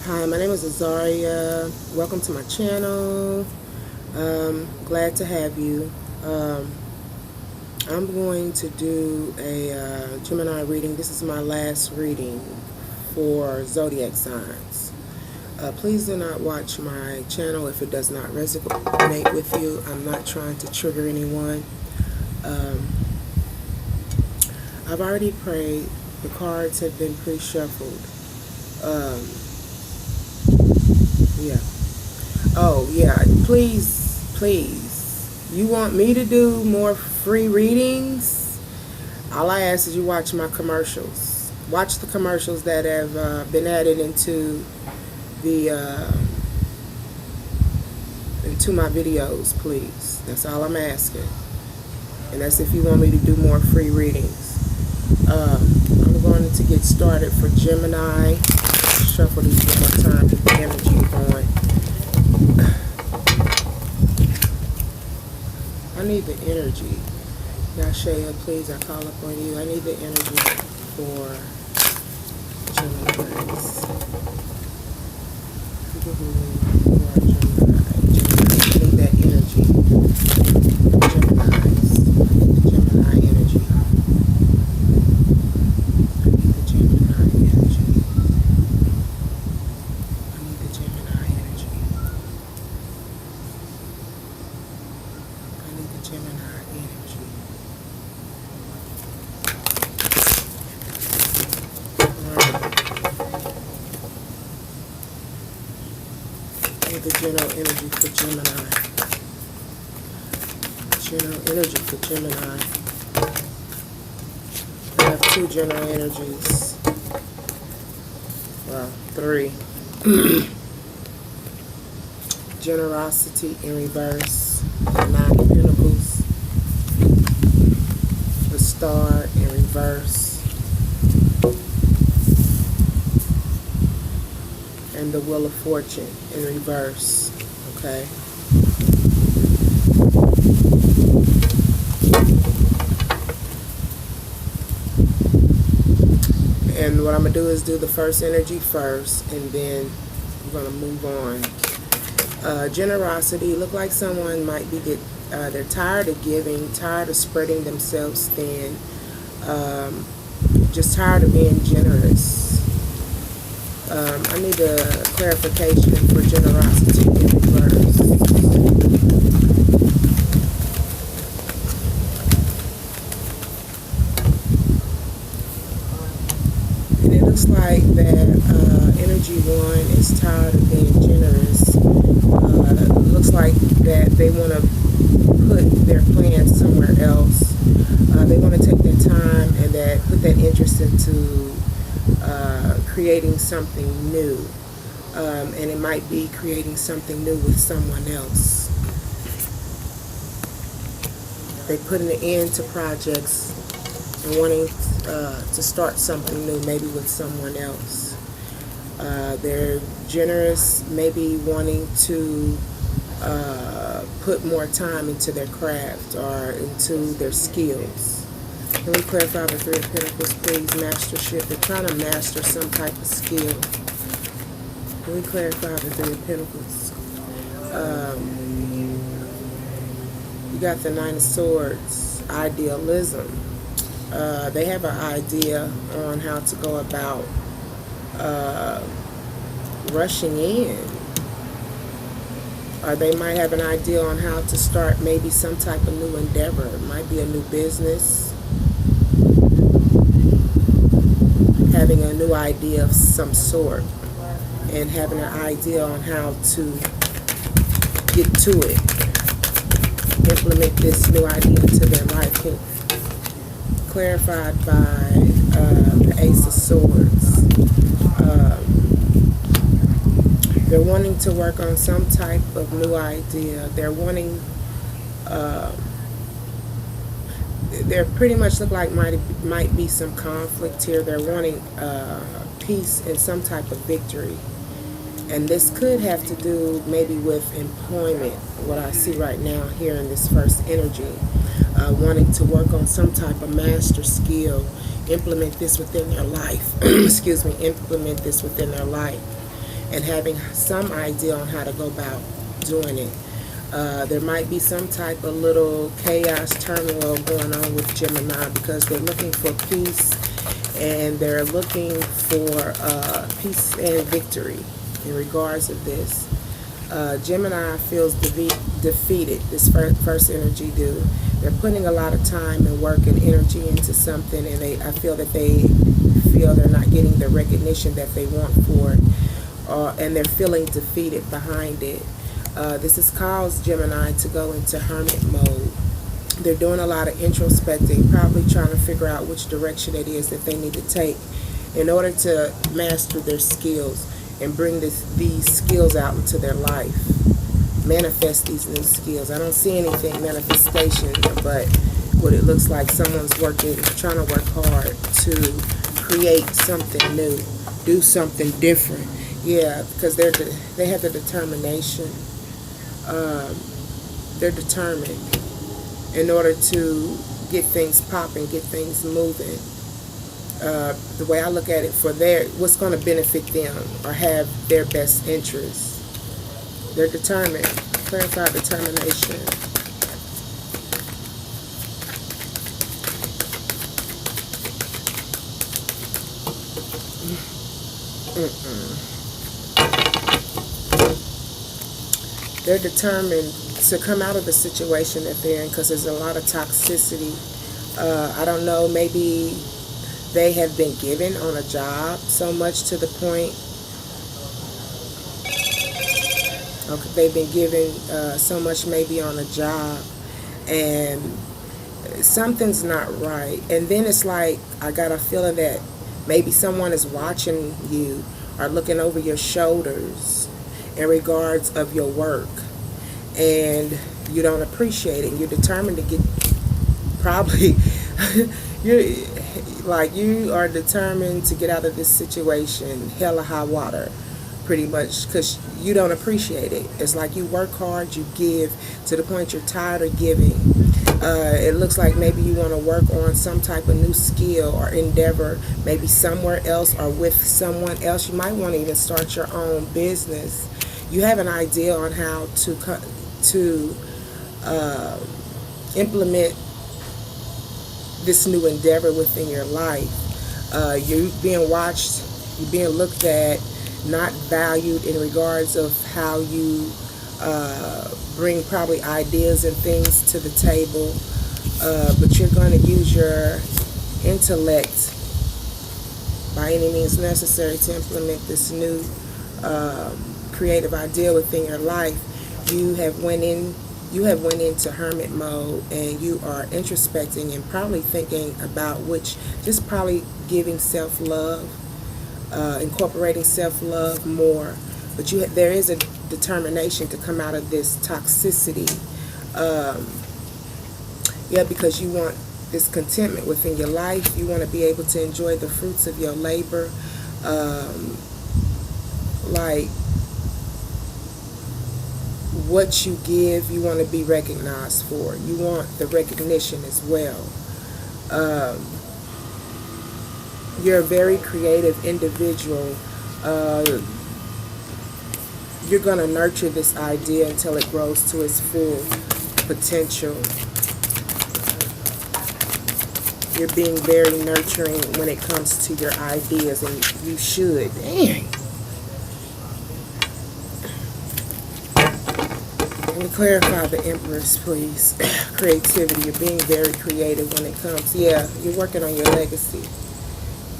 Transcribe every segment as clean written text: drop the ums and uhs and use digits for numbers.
Hi, my name is Azaria. Welcome to my channel. Glad to have you. I'm going to do a Gemini reading. This is my last reading for zodiac signs. Please do not watch my channel if it does not resonate with you. I'm not trying to trigger anyone. I've already prayed. The cards have been pre-shuffled. Yeah. Oh, yeah. Please. You want me to do more free readings? All I ask is you watch my commercials. Watch the commercials that have been added into into my videos, please. That's all I'm asking. And that's if you want me to do more free readings. I'm going to get started for Gemini. Shuffle these one more time, get the energy going. I need the energy. Yashaya, please, I call upon you. I need the energy for Geminis. People who are Gemini. I need that energy. Geminis. I need the Gemini energy. I need the Gemini energy. I need the Gemini energy. I need the Gemini energy. I need the general energy for Gemini. General energy for Gemini. I have two general energies. Well, three. Generosity in reverse. The Nine of Pentacles. The Star in reverse. And the Wheel of Fortune in reverse. Okay. And what I'm going to do is do the first energy first, and then we're going to move on. Generosity. Look like someone might be they're tired of giving, tired of spreading themselves thin, just tired of being generous. I need a clarification for generosity in reverse. And it looks like that energy one is tired of being generous. It looks like that they want to put their plans somewhere else. They want to take their time and put that interest into creating something new. And it might be creating something new with someone else. They put an end to projects and wanting to start something new, maybe with someone else. They're generous, maybe wanting to put more time into their craft or into their skills. Can we clarify the Three of Pentacles, please? Mastership. They're trying to master some type of skill. Can we clarify the Three of Pentacles? You got the Nine of Swords. Idealism. They have an idea on how to go about rushing in. Or they might have an idea on how to start maybe some type of new endeavor. It might be a new business. Having a new idea of some sort. And having an idea on how to get to it. Implement this new idea into their life. Clarified by the Ace of Swords. They're wanting to work on some type of new idea. They're wanting, they're pretty much look like might be some conflict here. They're wanting peace and some type of victory. And this could have to do maybe with employment, what I see right now here in this first energy. Wanting to work on some type of master skill, implement this within their life. Excuse me, implement this within their life. and having some idea on how to go about doing it. There might be some type of little chaos turmoil going on with Gemini because they're looking for peace, and they're looking for peace and victory in regards of this. Gemini feels defeated. This first energy do. They're putting a lot of time and work and energy into something, and I feel that they feel they're not getting the recognition that they want for it, and they're feeling defeated behind it. This has caused Gemini to go into hermit mode. They're doing a lot of introspecting, probably trying to figure out which direction it is that they need to take in order to master their skills and bring these skills out into their life. Manifest these new skills. I don't see anything manifestation, but what it looks like, someone's trying to work hard to create something new, do something different. Yeah, because they have the determination. They're determined in order to get things popping, get things moving. The way I look at it, for what's going to benefit them or have their best interests. They're determined. Clarify determination. They're determined to come out of the situation that they're in because there's a lot of toxicity. I don't know, maybe they have been given on a job so much to the point. Okay, they've been given so much maybe on a job, and something's not right. And then it's like, I got a feeling that maybe someone is watching you or looking over your shoulders in regards of your work, and you don't appreciate it. You're determined to get, probably, you are determined to get out of this situation, hell or high water, pretty much, because you don't appreciate it. It's like you work hard, you give to the point you're tired of giving. It looks like maybe you want to work on some type of new skill or endeavor, maybe somewhere else or with someone else. You might want to even start your own business. You have an idea on how to implement this new endeavor within your life. You're being watched, you're being looked at, not valued in regards of how you bring probably ideas and things to the table, but you're going to use your intellect by any means necessary to implement this new creative idea within your life. You have went into hermit mode, and you are introspecting and probably thinking about just probably giving self-love, incorporating self-love more. But there is a determination to come out of this toxicity. Because you want this contentment within your life. You want to be able to enjoy the fruits of your labor. What you give, you want to be recognized for. You want the recognition as well. You're a very creative individual. You're going to nurture this idea until it grows to its full potential. You're being very nurturing when it comes to your ideas, and you should. Dang. Let me clarify the Empress, please. Creativity. You're being very creative when it comes. Yeah, you're working on your legacy.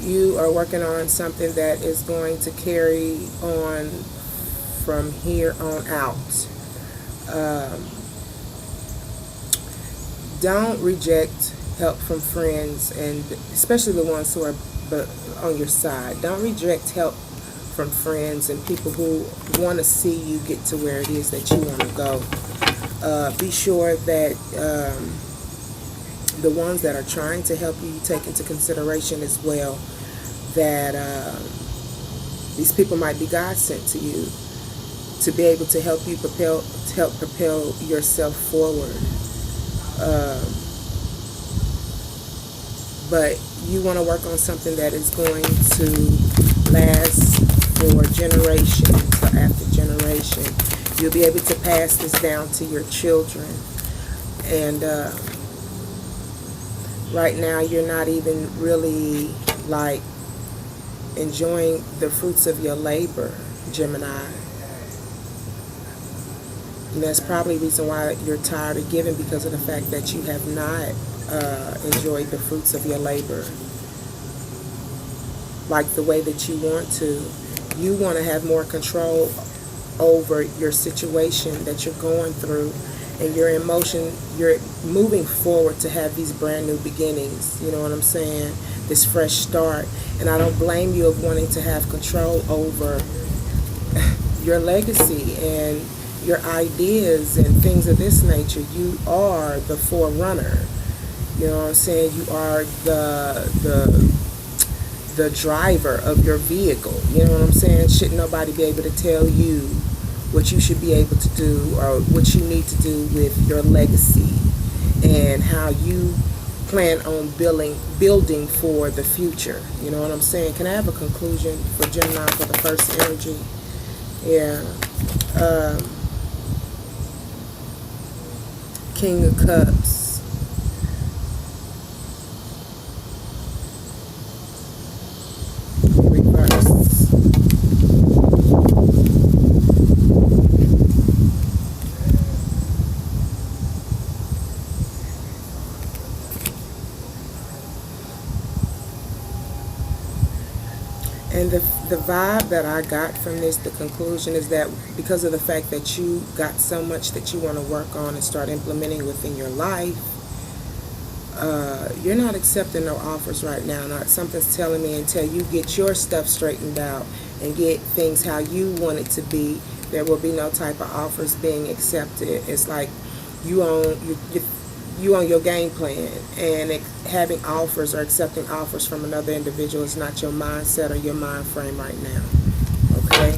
You are working on something that is going to carry on from here on out. Don't reject help from friends, and especially the ones who are on your side. Don't reject help from friends and people who want to see you get to where it is that you want to go. Be sure that the ones that are trying to help you take into consideration as well that these people might be God sent to you to be able to help you propel yourself forward. But you want to work on something that is going to last for generation after generation. You'll be able to pass this down to your children. And right now you're not even really like enjoying the fruits of your labor, Gemini. And that's probably the reason why you're tired of giving, because of the fact that you have not enjoyed the fruits of your labor like the way that you want to. You want to have more control over your situation that you're going through, and your emotion. You're moving forward to have these brand new beginnings, you know what I'm saying, this fresh start. And I don't blame you of wanting to have control over your legacy and your ideas and things of this nature. You are the forerunner, you know what I'm saying. You are the driver of your vehicle, you know what I'm saying. Shouldn't nobody be able to tell you what you should be able to do or what you need to do with your legacy and how you plan on building for the future, you know what I'm saying. Can I have a conclusion for Gemini for the first energy? Yeah. King of Cups. Reverse. And the vibe that I got from this, the conclusion, is that because of the fact that you got so much that you want to work on and start implementing within your life, you're not accepting no offers right now. Not something's telling me until you get your stuff straightened out and get things how you want it to be, there will be no type of offers being accepted. It's like you own your game plan, and having offers or accepting offers from another individual is not your mindset or your mind frame right now. Okay?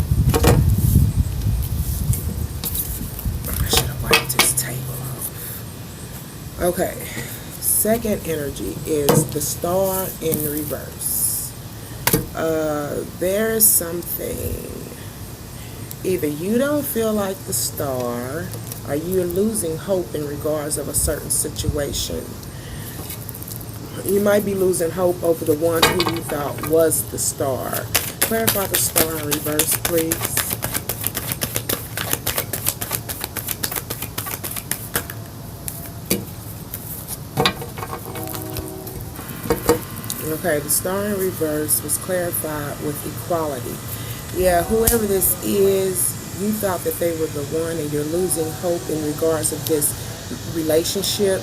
I should have wiped this table off. Okay. Second energy is the Star in reverse. There is something. Either you don't feel like the Star, or you're losing hope in regards of a certain situation. You might be losing hope over the one who you thought was the Star. Clarify the Star in reverse, please. Okay, the Star in reverse was clarified with equality. Yeah, whoever this is, you thought that they were the one, and you're losing hope in regards of this relationship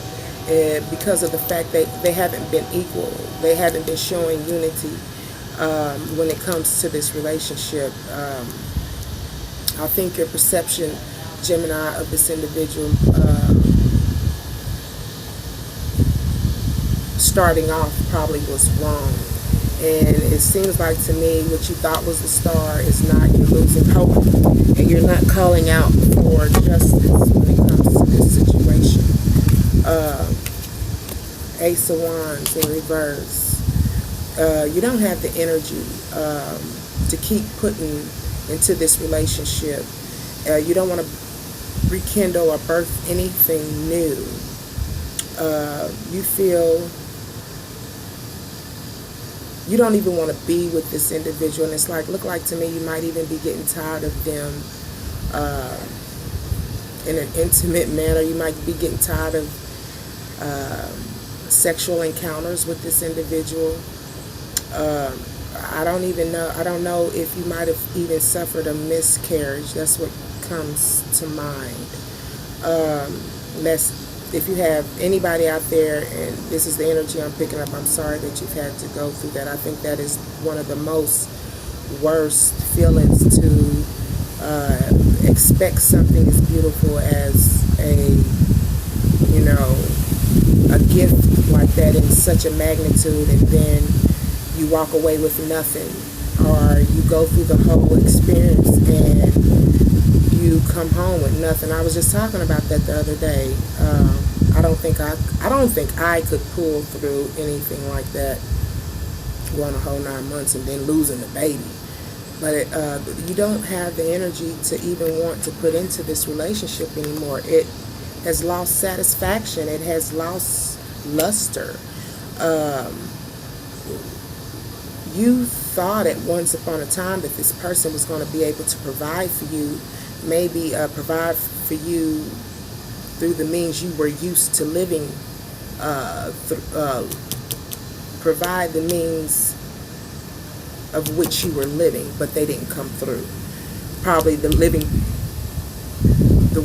because of the fact that they haven't been equal. They haven't been showing unity when it comes to this relationship. I think your perception, Gemini, of this individual starting off probably was wrong. And it seems like to me what you thought was the Star is not. You're losing hope, and you're not calling out for justice when it comes to this situation. Ace of Wands in reverse. You don't have the energy to keep putting into this relationship. You don't want to rekindle or birth anything new. You feel you don't even want to be with this individual, and it's like, look like to me you might even be getting tired of them in an intimate manner. You might be getting tired of sexual encounters with this individual. I don't know if you might have even suffered a miscarriage. That's what comes to mind. If you have anybody out there, and this is the energy I'm picking up, I'm sorry that you've had to go through that. I think that is one of the most worst feelings, to expect something as beautiful as a gift like that in such a magnitude, and then you walk away with nothing, or you go through the whole experience and you come home with nothing. I was just talking about that the other day. I don't think I could pull through anything like that, going a whole 9 months and then losing the baby. but you don't have the energy to even want to put into this relationship anymore. It has lost satisfaction. It has lost luster. Um, you thought at once upon a time that this person was going to be able to provide for you, maybe provide for you through the means you were used to living, provide the means of which you were living, but they didn't come through. Probably the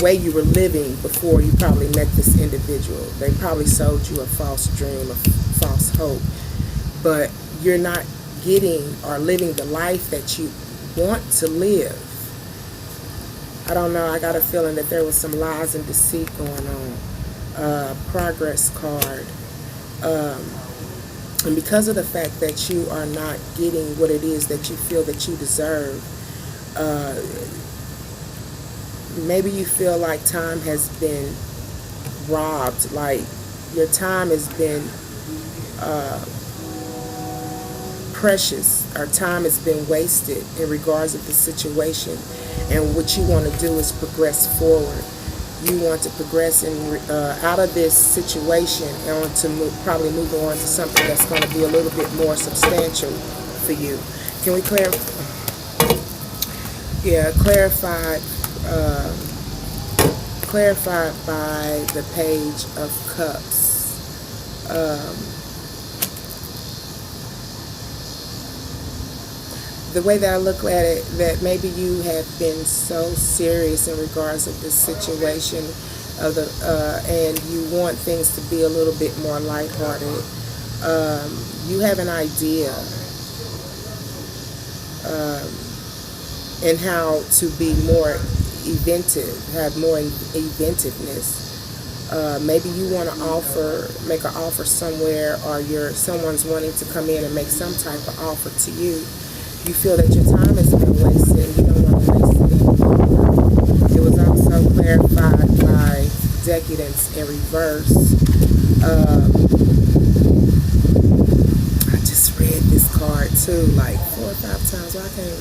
way you were living before you probably met this individual. They probably sold you a false dream, a false hope, but you're not getting or living the life that you want to live. I don't know, I got a feeling that there was some lies and deceit going on. Progress card. And because of the fact that you are not getting what it is that you feel that you deserve, maybe you feel like time has been robbed, like your time has been precious, or time has been wasted in regards of the situation. And what you want to do is progress forward. You want to progress out of this situation and on to probably move on to something that's going to be a little bit more substantial for you. Can we clarify? Yeah, clarified by the Page of Cups. The way that I look at it, that maybe you have been so serious in regards of this situation of and you want things to be a little bit more lighthearted. You have an idea in how to be more inventive, have more inventiveness. Maybe you want to make an offer somewhere, or someone's wanting to come in and make some type of offer to you. You feel that your time has been wasted and you don't want to waste it anymore. It was also clarified by Decadence in reverse. I just read this card too, like 4 or 5 times. Well, I can't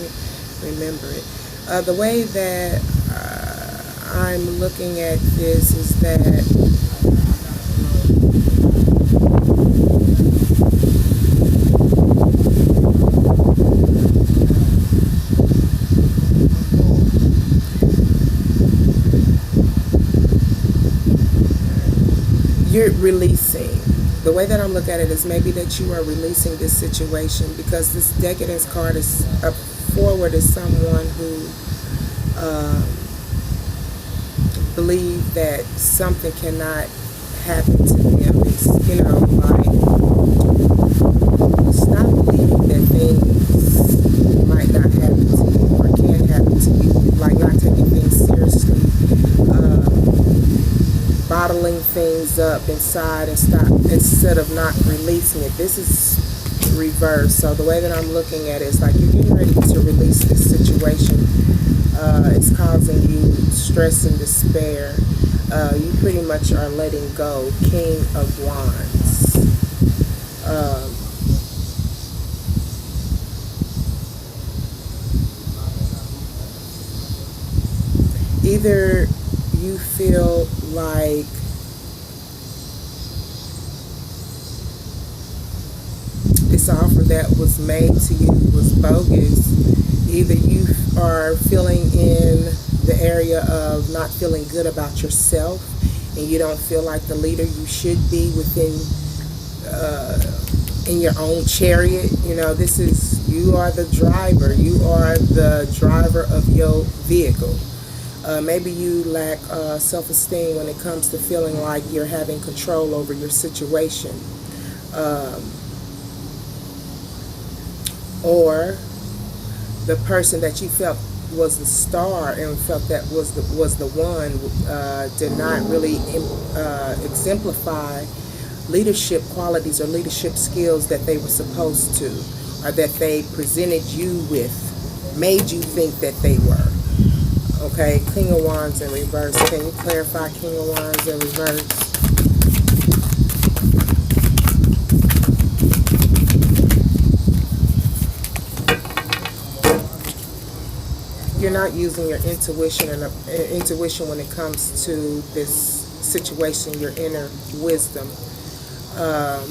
remember it. The way that I'm looking at this is that you're releasing. The way that I'm looking at it is maybe that you are releasing this situation, because this Decadence card is forward is someone who believe that something cannot happen to them. It's, like, stop believing that things might not happen to you or can happen to you, like not taking things seriously, bottling things up inside instead of not releasing it. This is reverse. So the way that I'm looking at it is like you're getting ready to release this situation. It's causing you stress and despair. You pretty much are letting go. King of Wands. Either you feel like this offer that was made to you was bogus. Either you are feeling in the area of not feeling good about yourself, and you don't feel like the leader you should be within in your own chariot. You are the driver. You are the driver of your vehicle. Maybe you lack self-esteem when it comes to feeling like you're having control over your situation. Or the person that you felt was the star and felt that was the one did not really exemplify leadership qualities or leadership skills that they were supposed to, or that they presented you with, made you think that they were. Okay, King of Wands in reverse. Can you clarify King of Wands in reverse? you're not using your intuition and intuition when it comes to this situation, your inner wisdom. Um,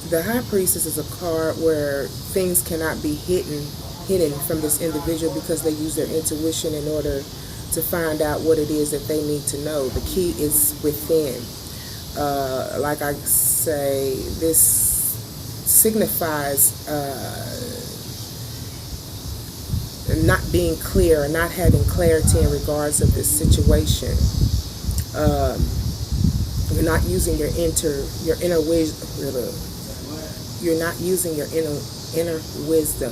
the High Priestess is a card where things cannot be hidden from this individual because they use their intuition in order to find out what it is that they need to know. The key is within. Like I say, this signifies not being clear or not having clarity in regards of this situation. You're not using your inner wisdom. You're not using your inner wisdom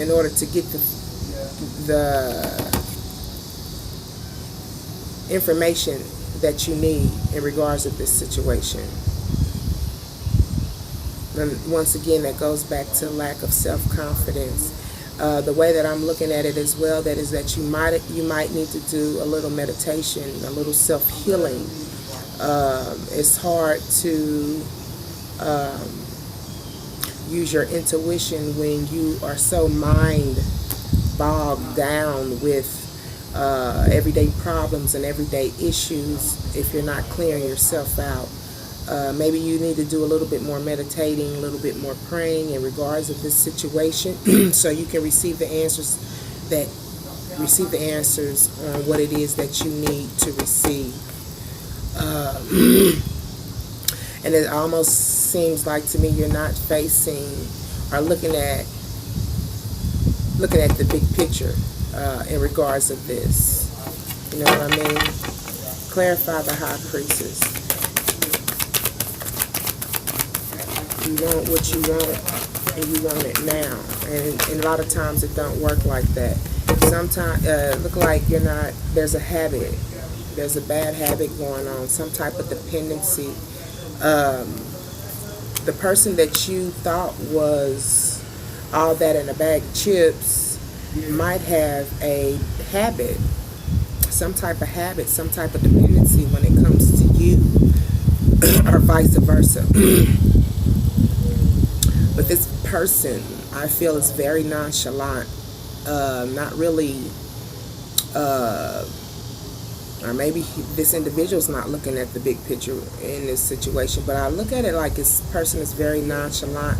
in order to get the information that you need in regards of this situation. And once again, that goes back to lack of self-confidence. The way that I'm looking at it as well, that is that you might need to do a little meditation, a little self-healing. It's hard to use your intuition when you are so mind bogged down with everyday problems and everyday issues. If you're not clearing yourself out, maybe you need to do a little bit more meditating, a little bit more praying in regards of this situation, so you can receive the answers on what it is that you need to receive. And it almost seems like to me you're not facing or looking at the big picture in regards of this. You know what I mean? Clarify the High Priestess. You want what you want, and you want it now. And a lot of times it don't work like that. Sometimes look like you're not. There's a habit. There's a bad habit going on. Some type of dependency. The person that you thought was all that in a bag of chips might have a habit, some type of habit, some type of dependency when it comes to you, or vice versa. But this person, I feel, is very nonchalant, not really, or maybe this individual's not looking at the big picture in this situation, but I look at it like this person is very nonchalant.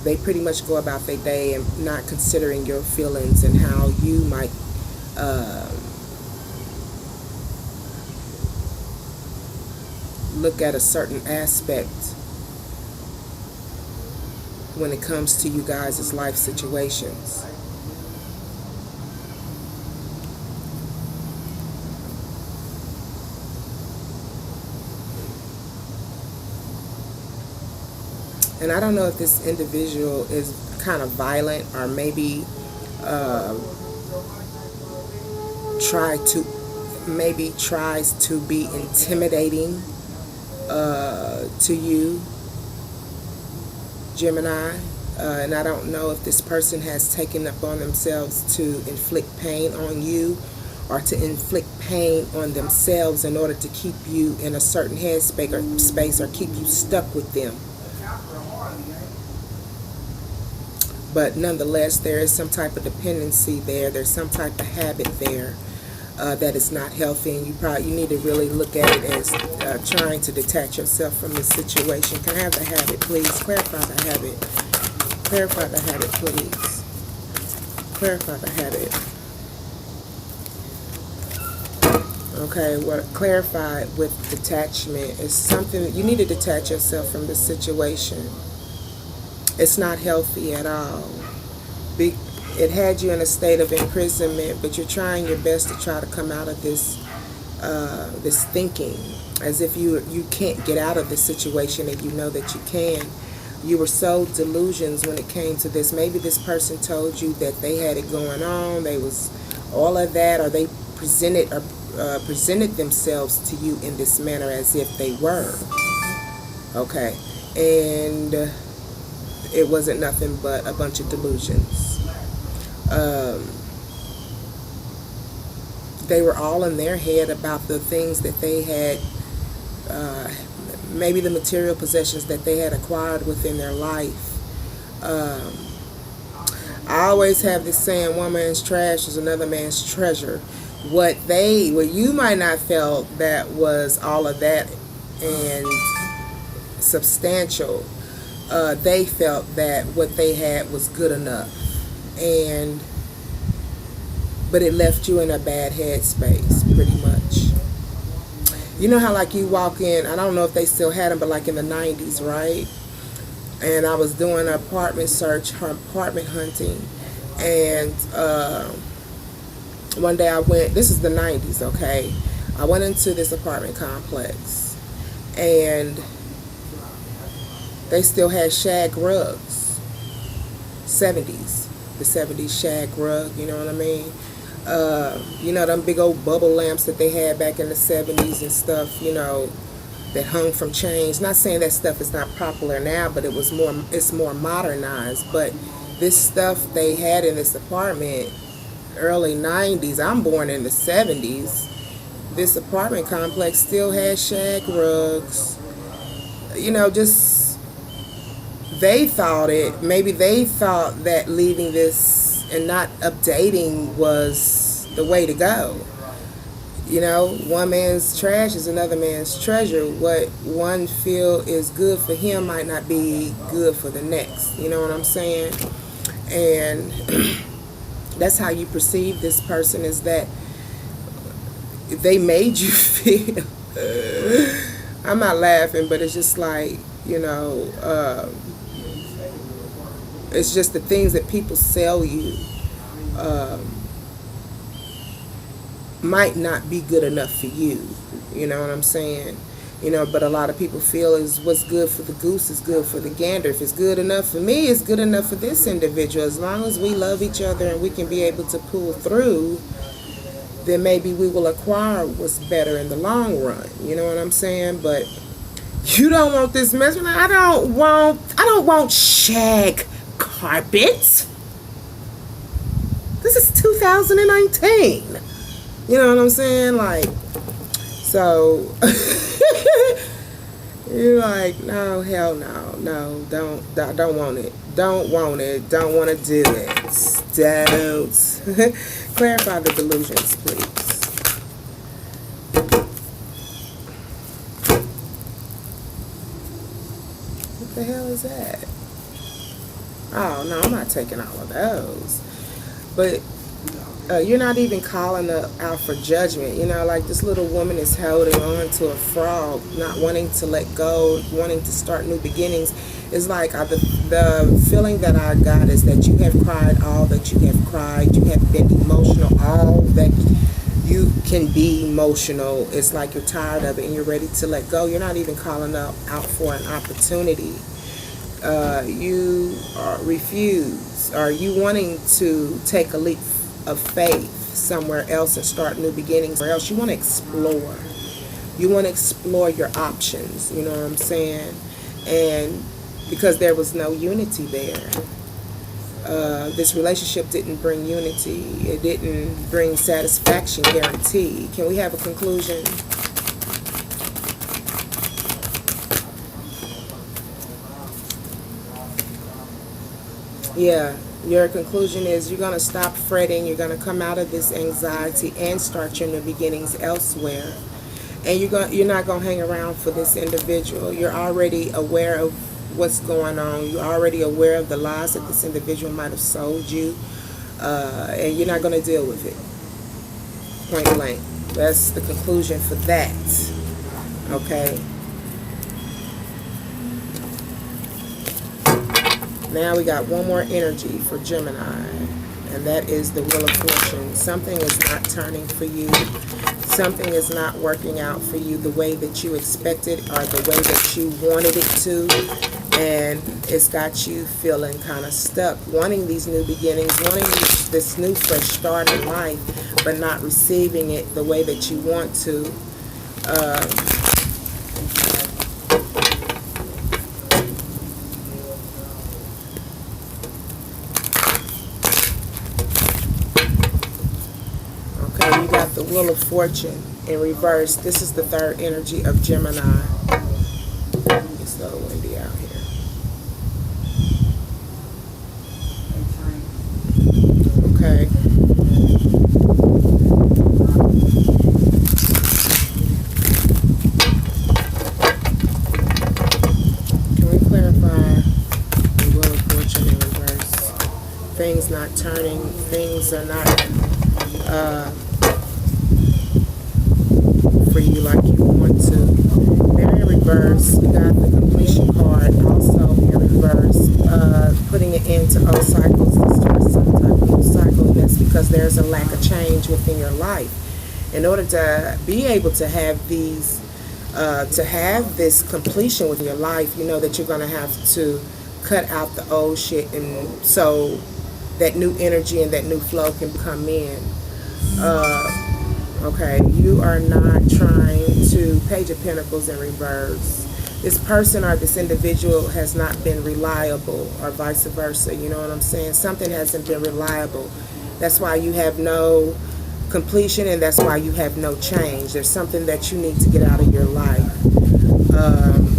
They pretty much go about their day and not considering your feelings and how you might look at a certain aspect when it comes to you guys' life situations. And I don't know if this individual is kind of violent or maybe tries to be intimidating to you, Gemini. And I don't know if this person has taken upon themselves to inflict pain on you or to inflict pain on themselves in order to keep you in a certain headspace or keep you stuck with them. But nonetheless, there is some type of dependency there. There's some type of habit there that is not healthy, and you need to really look at it as trying to detach yourself from this situation. Can I have the habit, please? Clarify the habit. Clarify the habit, please. Clarify the habit. Okay, what clarified with detachment is something you need to detach yourself from this situation. It's not healthy at all. It had you in a state of imprisonment, but you're trying your best to try to come out of this this thinking as if you can't get out of this situation, and you know that you can. You were so delusions when it came to this. Maybe this person told you that they had it going on, they was all of that, or they presented themselves to you in this manner as if they were. Okay, and it wasn't nothing but a bunch of delusions. they were all in their head about the things that they had, maybe the material possessions that they had acquired within their life. Um, I always have this saying, one man's trash is another man's treasure. What you might not felt that was all of that and substantial, they felt that what they had was good enough. But it left you in a bad headspace, pretty much. You know how, like, you walk in, I don't know if they still had them, but like in the 90s, right? And I was doing an apartment search, apartment hunting, and one day I went, this is the 90s, okay? I went into this apartment complex, and they still had shag rugs, 70s, the 70s shag rug, you know what I mean? You know, them big old bubble lamps that they had back in the 70s and stuff, you know, that hung from chains. Not saying that stuff is not popular now, but it's more modernized. But this stuff they had in this apartment, early 90s, I'm born in the 70s, this apartment complex still had shag rugs. You know, just, maybe they thought that leaving this and not updating was the way to go. You know, one man's trash is another man's treasure. What one feel is good for him might not be good for the next. You know what I'm saying? And that's how you perceive this person, is that they made you feel. I'm not laughing, but it's just like, you know, it's just the things that people sell you might not be good enough for you. You know what I'm saying? You know, but a lot of people feel is what's good for the goose is good for the gander. If it's good enough for me, it's good enough for this individual. As long as we love each other and we can be able to pull through, then maybe we will acquire what's better in the long run. You know what I'm saying? But you don't want this mess. I don't want shag carpet. This is 2019. You know what I'm saying? Like, so you're like, no, hell no, don't want it, don't want to do it, don't. Clarify the delusions, please. What the hell is that? Oh no, I'm not taking all of those. But you're not even calling out for judgment. You know, like this little woman is holding on to a frog, not wanting to let go, wanting to start new beginnings. It's like the feeling that I got is that you have cried all that you have cried. You have been emotional, all that you can be emotional. It's like you're tired of it and you're ready to let go. You're not even calling out for an opportunity. You refuse. Are you wanting to take a leap of faith somewhere else and start new beginnings, or else you want to explore. You want to explore your options, you know what I'm saying? And because there was no unity there, this relationship didn't bring unity. It didn't bring satisfaction guaranteed. Can we have a conclusion? Yeah. Your conclusion is you're going to stop fretting, you're going to come out of this anxiety and start your new beginnings elsewhere. And you're not going to hang around for this individual. You're already aware of what's going on. You're already aware of the lies that this individual might have sold you. And you're not going to deal with it. Point blank. That's the conclusion for that. Okay? Now we got one more energy for Gemini, and that is the Wheel of Fortune. Something is not turning for you. Something is not working out for you the way that you expected or the way that you wanted it to, and it's got you feeling kind of stuck, wanting these new beginnings, wanting this new fresh start in life, but not receiving it the way that you want to. You got the Wheel of Fortune in reverse. This is the third energy of Gemini. It's a little windy out here. Okay. Can we clarify the Wheel of Fortune in reverse? Things not turning, things are not for you like you want to. They're in reverse. You got the completion card also in reverse, putting it into old cycles to start some type of new cycle. That's because there's a lack of change within your life. In order to be able to have these, to have this completion with your life, you know that you're going to have to cut out the old shit, and so that new energy and that new flow can come in. Okay, you are not trying to, Page of Pentacles in reverse. This person or this individual has not been reliable, or vice versa. You know what I'm saying? Something hasn't been reliable. That's why you have no completion, and that's why you have no change. There's something that you need to get out of your life.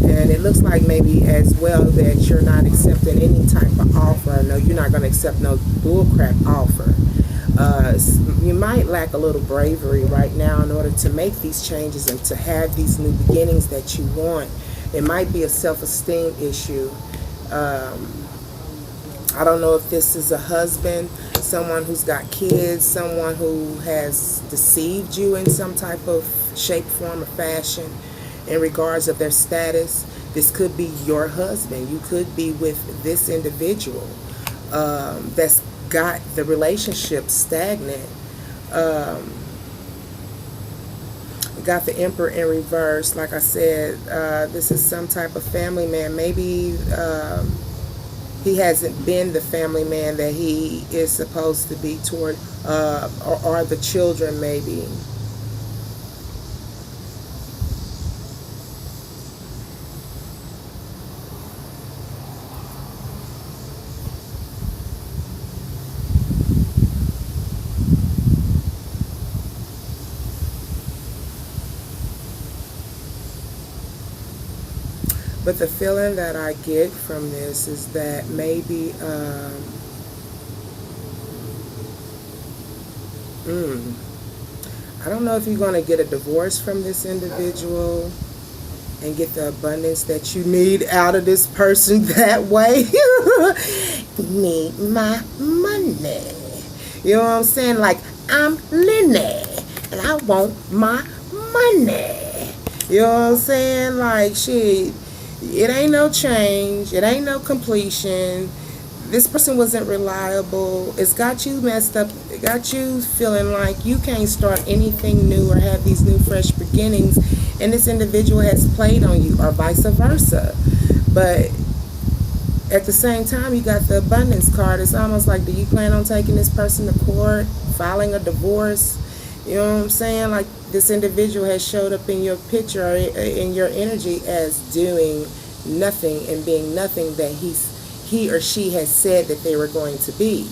And it looks like maybe as well that you're not accepting any type of offer. No, you're not going to accept no bullcrap offer. You might lack a little bravery right now in order to make these changes and to have these new beginnings that you want. It might be a self-esteem issue. I don't know if this is a husband, someone who's got kids, someone who has deceived you in some type of shape, form, or fashion in regards of their status. This could be your husband. You could be with this individual that's got the relationship stagnant. Got the Emperor in reverse. Like I said, this is some type of family man. Maybe he hasn't been the family man that he is supposed to be toward, or the children maybe. But the feeling that I get from this is that maybe, I don't know if you're going to get a divorce from this individual and get the abundance that you need out of this person that way. Need my money. You know what I'm saying? Like, I'm Lenny, and I want my money. You know what I'm saying? Like, shit. It ain't no change. It ain't no completion. This person wasn't reliable. It's got you messed up. It got you feeling like you can't start anything new or have these new fresh beginnings. And this individual has played on you, or vice versa. But at the same time, you got the abundance card. It's almost like, do you plan on taking this person to court, filing a divorce? You know what I'm saying? Like, this individual has showed up in your picture, or in your energy, as doing nothing and being nothing that he or she has said that they were going to be.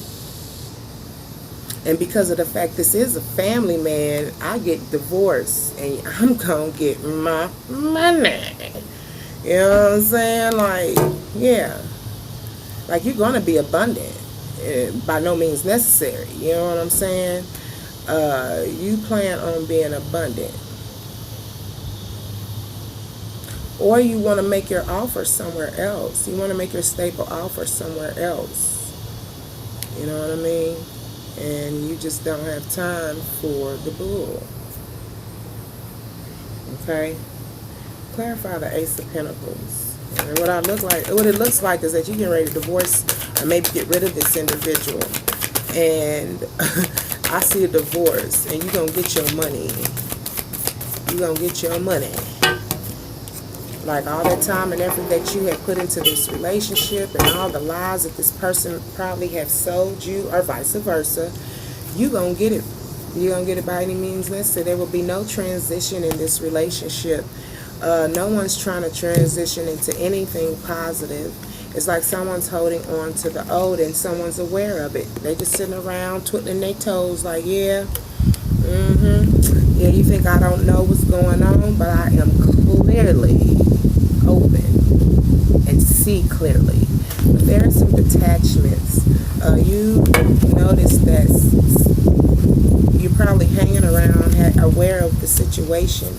And because of the fact this is a family man, I get divorced and I'm going to get my money. You know what I'm saying? Like, yeah. Like, you're going to be abundant. By no means necessary. You know what I'm saying? You plan on being abundant, or you want to make your offer somewhere else. You want to make your staple offer somewhere else. You know what I mean? And you just don't have time for the bull. Okay? Clarify the Ace of Pentacles. And what it looks like is that you're getting ready to divorce or maybe get rid of this individual. And I see a divorce, and you're going to get your money. You're going to get your money. Like, all that time and effort that you have put into this relationship and all the lies that this person probably have sold you, or vice versa, you're going to get it. You're going to get it by any means necessary. There will be no transition in this relationship. No one's trying to transition into anything positive. It's like someone's holding on to the old and someone's aware of it. They just sitting around twiddling their toes like, yeah, you think I don't know what's going on, but I am clearly open and see clearly. But there are some detachments. You notice that you're probably hanging around, aware of the situation,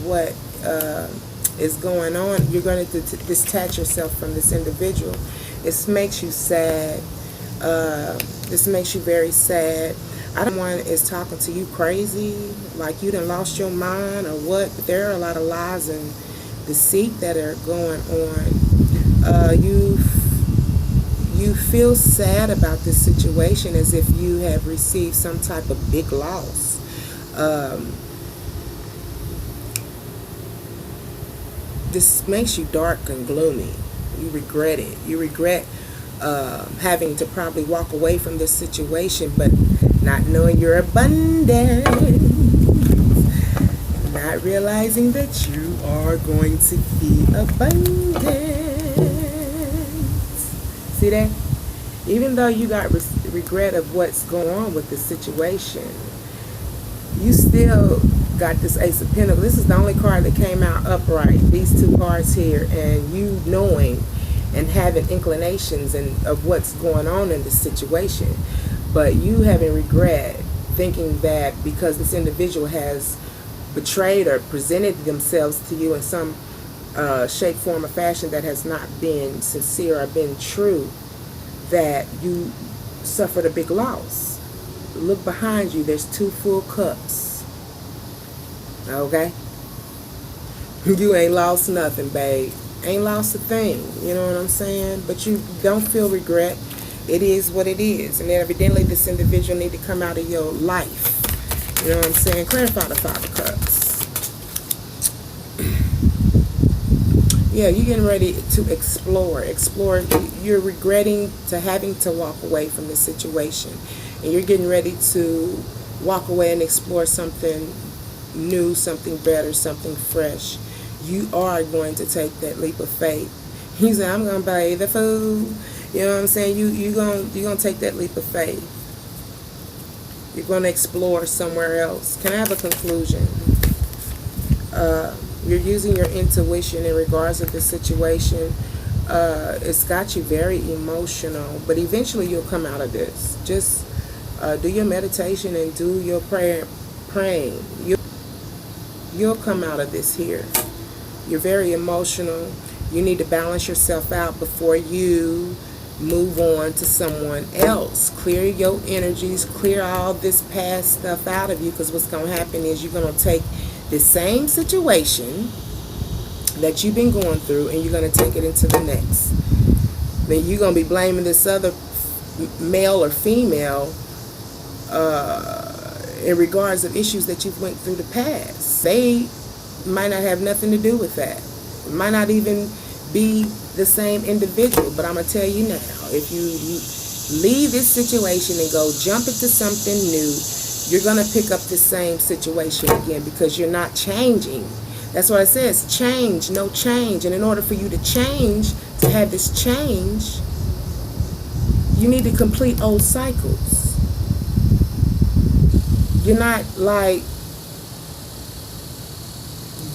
what is going on. You're going to detach yourself from this individual. This makes you sad. This makes you very sad. I don't want is talking to you crazy, like you done lost your mind or what. But there are a lot of lies and deceit that are going on. You feel sad about this situation as if you have received some type of big loss. This makes you dark and gloomy. You regret it. You regret having to probably walk away from this situation, but not knowing your abundance, not realizing that you are going to be abundant. See that? Even though you got regret of what's going on with the situation, you still got this Ace of Pentacles. This is the only card that came out upright. These two cards here, and you knowing and having inclinations of what's going on in this situation, but you having regret, thinking that because this individual has betrayed or presented themselves to you in some shape, form, or fashion that has not been sincere or been true, that you suffered a big loss. Look behind you. There's 2 full cups. Okay? You ain't lost nothing, babe. Ain't lost a thing. You know what I'm saying? But you don't feel regret. It is what it is. And evidently this individual need to come out of your life. You know what I'm saying? Clarify the 5 of Cups. Yeah, you're getting ready to explore. You're regretting to having to walk away from the situation. And you're getting ready to walk away and explore something new, something better, something fresh. You are going to take that leap of faith. He said, I'm going to buy the food. You know what I'm saying? You're going to take that leap of faith. You're going to explore somewhere else. Can I have a conclusion? You're using your intuition in regards to the situation. It's got you very emotional, but eventually you'll come out of this. Just do your meditation and do your praying. You'll come out of this here. You're very emotional. You need to balance yourself out before you move on to someone else. Clear your energies, clear all this past stuff out of you, because what's going to happen is you're going to take the same situation that you've been going through and you're going to take it into the next. Then you're going to be blaming this other male or female in regards of issues that you've went through the past. They might not have nothing to do with that. It might not even be the same individual, but I'm going to tell you now, if you leave this situation and go jump into something new, you're going to pick up the same situation again, because you're not changing. That's what it says, change, no change. And in order for you to change, to have this change, you need to complete old cycles. You're not like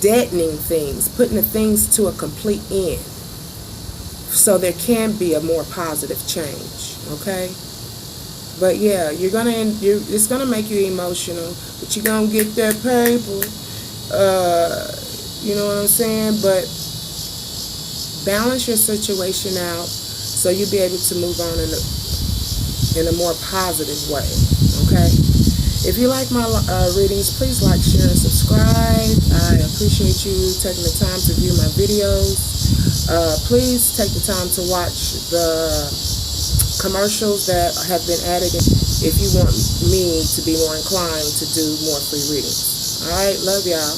deadening things, putting the things to a complete end, so there can be a more positive change. Okay? But yeah, it's gonna make you emotional, but you're gonna get that paper. You know what I'm saying? But balance your situation out so you'll be able to move on in a more positive way. Okay? If you like my readings, please like, share, and subscribe. I appreciate you taking the time to view my videos. Please take the time to watch the commercials that have been added if you want me to be more inclined to do more free readings. All right, love y'all.